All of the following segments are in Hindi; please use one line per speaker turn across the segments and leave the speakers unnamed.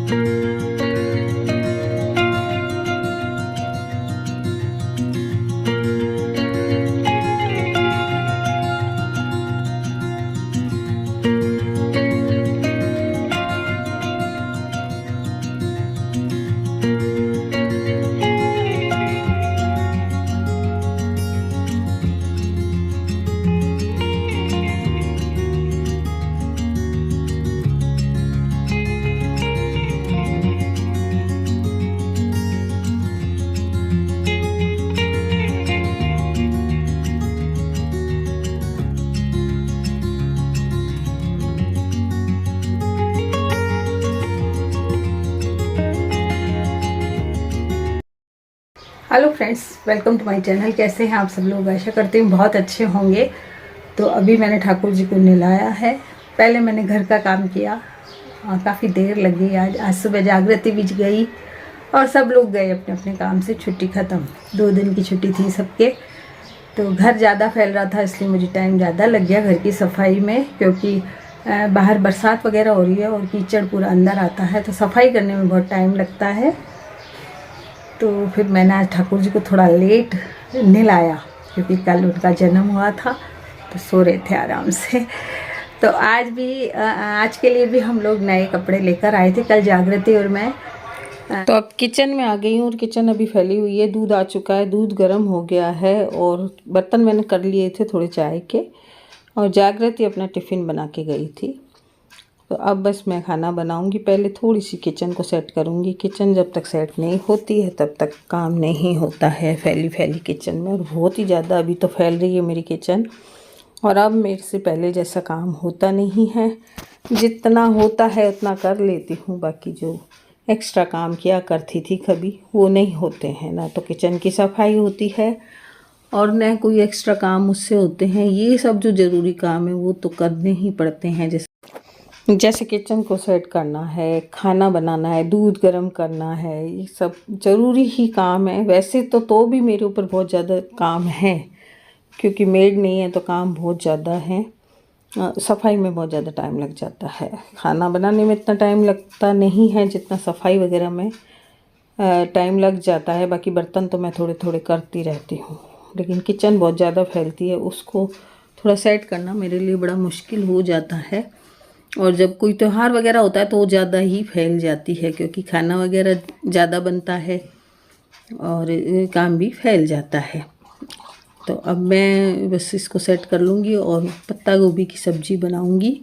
Hello friends, welcome to my channel. कैसे हैं आप सब लोग? आशा करती हूँ बहुत अच्छे होंगे। तो अभी मैंने ठाकुर जी को नहलाया है। पहले मैंने घर का काम किया, काफ़ी देर लग गई। आज सुबह जागृति बीच गई और सब लोग गए अपने अपने काम से। छुट्टी ख़त्म, 2 दिन की छुट्टी थी सबके। तो घर ज़्यादा फैल रहा था, इसलिए मुझे टाइम ज़्यादा लग गया घर की सफाई में, क्योंकि बाहर बरसात वगैरह हो रही है और कीचड़ पूरा अंदर आता है, तो सफाई करने में बहुत टाइम लगता है। तो फिर मैंने आज ठाकुर जी को थोड़ा लेट नहलाया, क्योंकि कल उनका जन्म हुआ था, तो सो रहे थे आराम से। तो आज के लिए भी हम लोग नए कपड़े लेकर आए थे, कल जागृति और मैं। तो अब किचन में आ गई हूँ और किचन अभी फैली हुई है। दूध आ चुका है, दूध गर्म हो गया है और बर्तन मैंने कर लिए थे थोड़े चाय के, और जागृति अपना टिफ़िन बना के गई थी। तो अब बस मैं खाना बनाऊंगी। पहले थोड़ी सी किचन को सेट करूंगी। किचन जब तक सेट नहीं होती है तब तक काम नहीं होता है फैली फैली किचन में, और बहुत ही ज़्यादा अभी तो फैल रही है मेरी किचन। और अब मेरे से पहले जैसा काम होता नहीं है, जितना होता है उतना कर लेती हूँ। बाकी जो एक्स्ट्रा काम किया करती थी कभी, वो नहीं होते हैं। ना तो किचन की सफाई होती है और न कोई एक्स्ट्रा काम मुझसे होते हैं। ये सब जो ज़रूरी काम है वो तो करने ही पड़ते हैं, जैसे किचन को सेट करना है, खाना बनाना है, दूध गर्म करना है, ये सब ज़रूरी ही काम है। वैसे तो भी मेरे ऊपर बहुत ज़्यादा काम है, क्योंकि मेड नहीं है तो काम बहुत ज़्यादा है। सफाई में बहुत ज़्यादा टाइम लग जाता है। खाना बनाने में इतना टाइम लगता नहीं है जितना सफाई वगैरह में टाइम लग जाता है। बाकी बर्तन तो मैं थोड़े थोड़े करती रहती हूँ, लेकिन किचन बहुत ज़्यादा फैलती है, उसको थोड़ा सेट करना मेरे लिए बड़ा मुश्किल हो जाता है। और जब कोई त्यौहार वगैरह होता है तो वो ज़्यादा ही फैल जाती है, क्योंकि खाना वगैरह ज़्यादा बनता है और काम भी फैल जाता है। तो अब मैं बस इसको सेट कर लूँगी और पत्ता गोभी की सब्ज़ी बनाऊँगी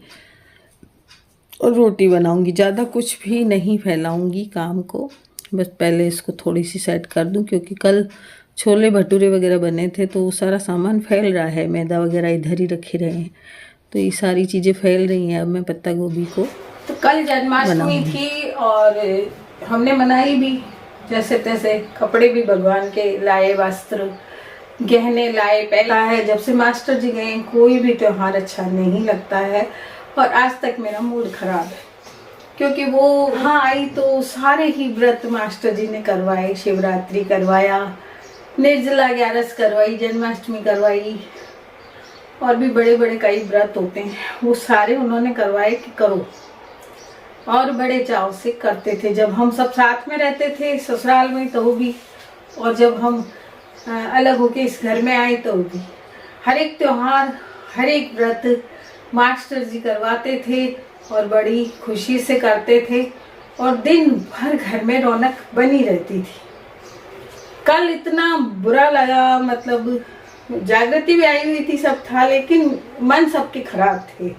और रोटी बनाऊँगी। ज़्यादा कुछ भी नहीं फैलाऊँगी काम को, बस पहले इसको थोड़ी सी सेट कर दूँ, क्योंकि कल छोले भटूरे वगैरह बने थे तो वो सारा सामान फैल रहा है। मैदा वगैरह इधर ही रखे रहे हैं, तो ये सारी चीज़ें फैल रही हैं। अब मैं पत्ता गोभी को तो कल जन्माष्टमी थी और हमने मनाई भी जैसे तैसे। कपड़े भी भगवान के लाए, वस्त्र गहने लाए। पहला है जब से मास्टर जी गए, कोई भी त्योहार अच्छा नहीं लगता है। और आज तक मेरा मूड खराब है, क्योंकि वो वहाँ आई तो सारे ही व्रत मास्टर जी ने करवाए। शिवरात्रि करवाया, निर्जला 11 करवाई, जन्माष्टमी करवाई, और भी बड़े बड़े कई व्रत होते हैं, वो सारे उन्होंने करवाए कि करो, और बड़े चाव से करते थे। जब हम सब साथ में रहते थे ससुराल में तो भी, और जब हम अलग होके इस घर में आए तो भी, हर एक त्योहार हर एक व्रत मास्टर जी करवाते थे और बड़ी खुशी से करते थे, और दिन भर घर में रौनक बनी रहती थी। कल इतना बुरा लगा, मतलब जागृति भी आई हुई थी, सब था, लेकिन मन सबके खराब थे,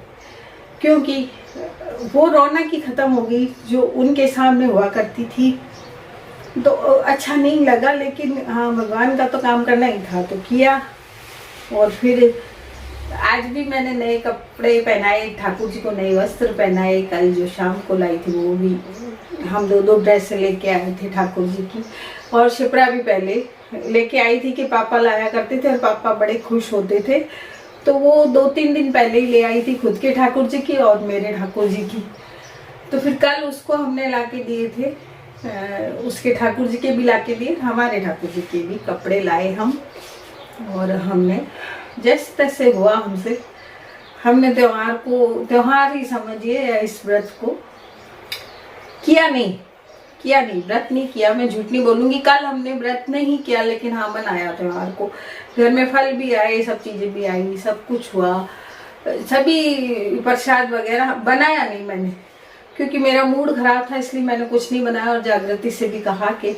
क्योंकि वो रौनक ही खत्म हो गई जो उनके सामने हुआ करती थी। तो अच्छा नहीं लगा, लेकिन हाँ, भगवान का तो काम करना ही था तो किया। और फिर आज भी मैंने नए कपड़े पहनाए, ठाकुर जी को नए वस्त्र पहनाए। कल जो शाम को लाई थी वो भी हम 2 ड्रेस लेके आए थे ठाकुर जी की, और शिप्रा भी पहले लेके आई थी कि पापा लाया करते थे और पापा बड़े खुश होते थे, तो वो 2-3 दिन पहले ही ले आई थी, खुद के ठाकुर जी की और मेरे ठाकुर जी की। तो फिर कल उसको हमने ला के दिए थे, उसके ठाकुर जी के भी ला के दिए, हमारे ठाकुर जी के भी कपड़े लाए हम। और हमने जैसे तैसे हुआ हमसे, हमने त्योहार ही समझिए या इस व्रत को किया नहीं, व्रत नहीं किया। मैं झूठ नहीं बोलूंगी, कल हमने व्रत नहीं किया, लेकिन हाँ बनाया त्योहार को। घर में फल भी आए, सब चीजें भी आई, सब कुछ हुआ, सभी प्रसाद वगैरह बनाया नहीं मैंने, क्योंकि मेरा मूड खराब था, इसलिए मैंने कुछ नहीं बनाया। और जागृति से भी कहा कि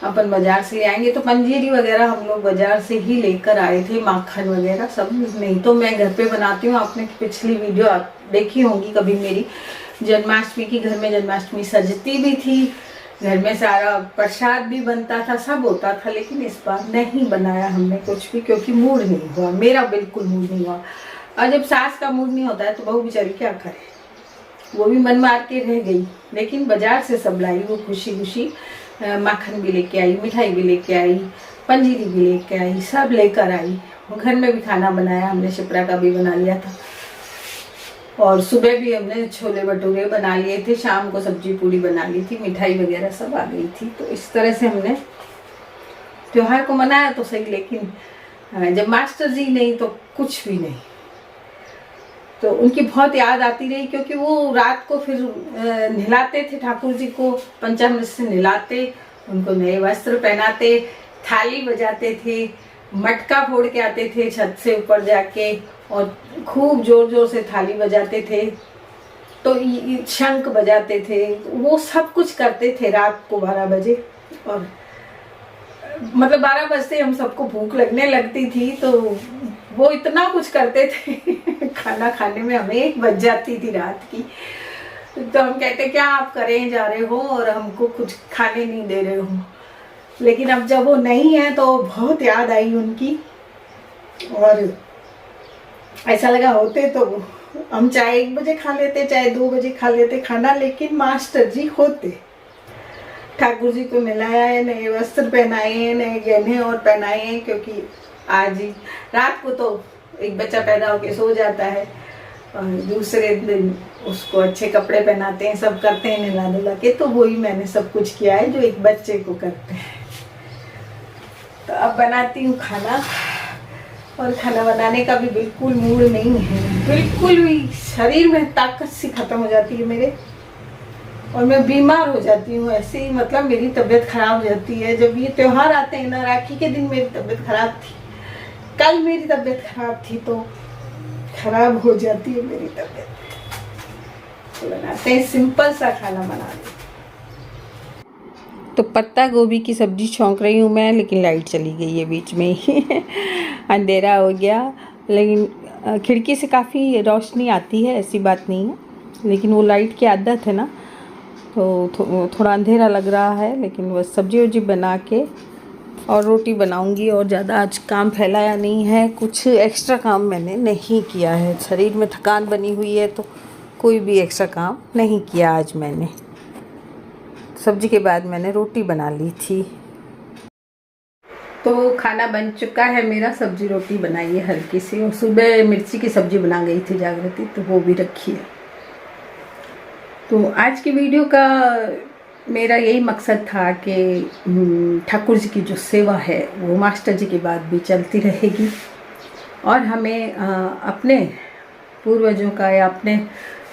अपन बाजार से ले आएंगे, तो पंजीरी वगैरह हम लोग बाजार से ही लेकर आए थे, माखन वगैरह सब। नहीं तो मैं घर पे बनाती हूँ। आपने पिछली वीडियो देखी होंगी कभी मेरी, जन्माष्टमी की। घर में जन्माष्टमी सजती भी थी, घर में सारा प्रसाद भी बनता था, सब होता था। लेकिन इस बार नहीं बनाया हमने कुछ भी, क्योंकि मूड नहीं हुआ, मेरा बिल्कुल मूड नहीं हुआ। और जब सास का मूड नहीं होता है तो बहू बेचारी क्या करे, वो भी मन मार के रह गई। लेकिन बाजार से सब लाई, वो खुशी खुशी माखन भी लेके आई, मिठाई भी लेके आई, पंजीरी भी लेके आई, सब लेकर आई। घर में भी खाना बनाया हमने, शिप्रा का भी बना लिया था। और सुबह भी हमने छोले भटूरे बना लिए थे, शाम को सब्जी पूरी बना ली थी, मिठाई वगैरह सब आ गई थी। तो इस तरह से हमने त्योहार को मनाया तो सही, लेकिन जब मास्टर जी नहीं तो कुछ भी नहीं। तो उनकी बहुत याद आती रही, क्योंकि वो रात को फिर नहलाते थे ठाकुर जी को, पंचामृत से नहलाते, उनको नए वस्त्र पहनाते, थाली बजाते थे, मटका फोड़ के आते थे छत से ऊपर जाके, और खूब जोर जोर से थाली बजाते थे, तो शंख बजाते थे, वो सब कुछ करते थे रात को 12 बजे। और मतलब 12 बजते हम सबको भूख लगने लगती थी, तो वो इतना कुछ करते थे खाना खाने में हमें 1 बज जाती थी रात की। तो हम कहते क्या आप करें जा रहे हो और हमको कुछ खाने नहीं दे रहे हो। लेकिन अब जब वो नहीं है तो बहुत याद आई उनकी, और ऐसा लगा होते तो हम चाहे 1 बजे खा लेते, चाहे 2 बजे खा लेते खाना, लेकिन मास्टर जी होते। ठाकुर जी को मिलाया है, नए वस्त्र पहनाए हैं, नए गहने और पहनाए हैं, क्योंकि आज ही रात को तो एक बच्चा पैदा होके सो जाता है, और दूसरे दिन उसको अच्छे कपड़े पहनाते हैं, सब करते हैं नहला धुला के। तो वही मैंने सब कुछ किया है जो एक बच्चे को करते हैं। तो अब बनाती हूँ खाना, और खाना बनाने का भी बिल्कुल मूड नहीं है, बिल्कुल भी। शरीर में ताकत सी खत्म हो जाती है मेरे, और मैं बीमार हो जाती हूँ ऐसे ही। मतलब मेरी तबीयत खराब हो जाती है जब ये त्योहार आते हैं ना। राखी के दिन मेरी तबीयत खराब थी, कल मेरी तबीयत खराब थी, तो खराब हो जाती है मेरी तबीयत। तो बनाते हैं सिंपल सा खाना बना लें। तो पत्ता गोभी की सब्जी छौंक रही हूँ मैं, लेकिन लाइट चली गई है बीच में ही अंधेरा हो गया। लेकिन खिड़की से काफ़ी रोशनी आती है, ऐसी बात नहीं है, लेकिन वो लाइट की आदत है ना, तो थोड़ा अंधेरा लग रहा है। लेकिन बस सब्जी वब्जी बना के और रोटी बनाऊंगी। और ज़्यादा आज काम फैलाया नहीं है, कुछ एक्स्ट्रा काम मैंने नहीं किया है। शरीर में थकान बनी हुई है, तो कोई भी एक्स्ट्रा काम नहीं किया आज मैंने। सब्जी के बाद मैंने रोटी बना ली थी। तो खाना बन चुका है मेरा, सब्जी रोटी बनाई है हल्की सी, और सुबह मिर्ची की सब्जी बना गई थी जागृति, तो वो भी रखी है। तो आज की वीडियो का मेरा यही मकसद था कि ठाकुर जी की जो सेवा है वो मास्टर जी के बाद भी चलती रहेगी, और हमें अपने पूर्वजों का या अपने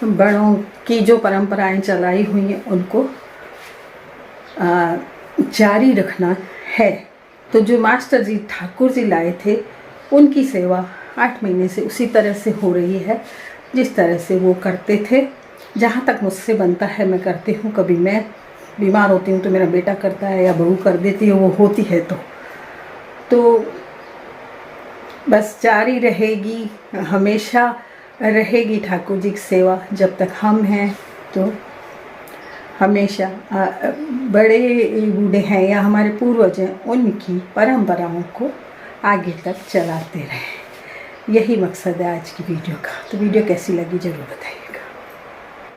बड़ों की जो परंपराएं चलाई हुई हैं उनको जारी रखना है। तो जो मास्टर जी ठाकुर जी लाए थे, उनकी सेवा 8 महीने से उसी तरह से हो रही है जिस तरह से वो करते थे। जहाँ तक मुझसे बनता है मैं करती हूँ। कभी मैं बीमार होती हूँ तो मेरा बेटा करता है, या बहू कर देती है, वो होती है तो बस जारी रहेगी, हमेशा रहेगी ठाकुर जी की सेवा जब तक हम हैं। तो हमेशा बड़े बूढ़े हैं या हमारे पूर्वज हैं, उनकी परंपराओं को आगे तक चलाते रहें, यही मकसद है आज की वीडियो का। तो वीडियो कैसी लगी ज़रूर बताइए।